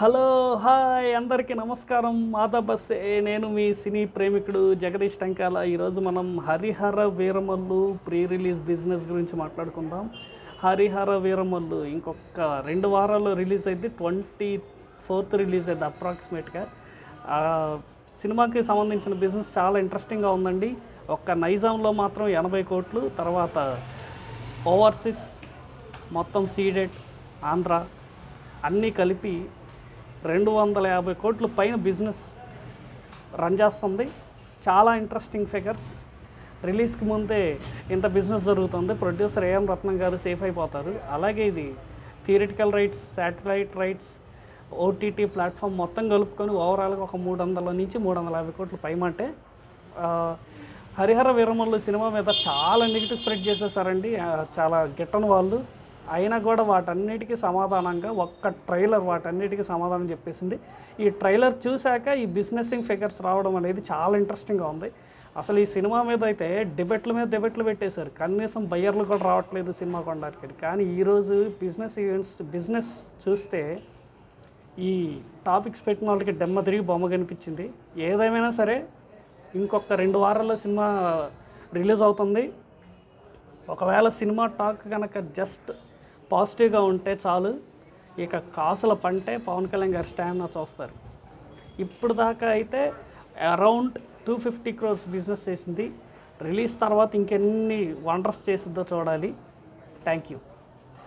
Hello, hi అందరికీ నమస్కారం. మాదాబస్సే. నేను మీ సినీ ప్రేమికుడు జగదీష్ టంకాల. ఈరోజు మనం Harihara Veeramallu pre release business గురించి మాట్లాడుకుందాం. హరిహర వీరమల్లు ఇంకొక 2 వారాల్లో రిలీజ్ అయింది. 24th రిలీజ్ అయింది అప్రాక్సిమేట్గా. సినిమాకి సంబంధించిన బిజినెస్ చాలా ఇంట్రెస్టింగ్గా ఉందండి. ఒక్క నైజాంలో మాత్రం 80 కోట్లు, తర్వాత ఓవర్సీస్ మొత్తం సీడెడ్ ఆంధ్ర అన్నీ కలిపి 250 కోట్ల పైన బిజినెస్ రన్ చేస్తుంది. చాలా ఇంట్రెస్టింగ్ ఫిగర్స్. రిలీజ్కి ముందే ఇంత బిజినెస్ జరుగుతుంది. ప్రొడ్యూసర్ ఏఎం రత్నం గారు సేఫ్ అయిపోతారు. అలాగే ఇది theoretical rights, satellite rights, OTT platform మొత్తం కలుపుకొని ఓవరాల్గా ఒక 300 నుంచి 350 కోట్ల పైమంటే. హరిహర వీరమల్లు సినిమా మీద చాలా నెగిటివ్ స్ప్రెడ్ చేసేసారండి, చాలా గిట్టని వాళ్ళు. అయినా కూడా వాటన్నిటికీ సమాధానంగా ఒక్క ట్రైలర్ వాటన్నిటికీ సమాధానం చెప్పేసింది. ఈ ట్రైలర్ చూశాక ఈ బిజినెసింగ్ ఫిగర్స్ రావడం అనేది చాలా ఇంట్రెస్టింగ్గా ఉంది. అసలు ఈ సినిమా మీద అయితే డిబెట్ల మీద డిబెట్లు పెట్టేశారు. కనీసం బయ్యర్లు కూడా రావట్లేదు సినిమా కొనడానికి. కానీ ఈరోజు బిజినెస్ చూస్తే ఈ టాపిక్స్ పెట్టిన వాళ్ళకి డెమ్మ తిరిగి బొమ్మ కనిపించింది. ఏదేమైనా సరే ఇంకొక 2 వారాల్లో సినిమా రిలీజ్ అవుతుంది. ఒకవేళ సినిమా టాక్ కనుక జస్ట్ పాజిటివ్గా ఉంటే చాలు, ఇక కాసుల పంటే పవన్ కళ్యాణ్ గారి స్టామినా చూస్తారు. ఇప్పుడు దాకా అయితే అరౌండ్ 250 crores బిజినెస్ చేసింది. రిలీజ్ తర్వాత ఇంకెన్ని వండర్స్ చేసిద్దో చూడాలి. Thank you.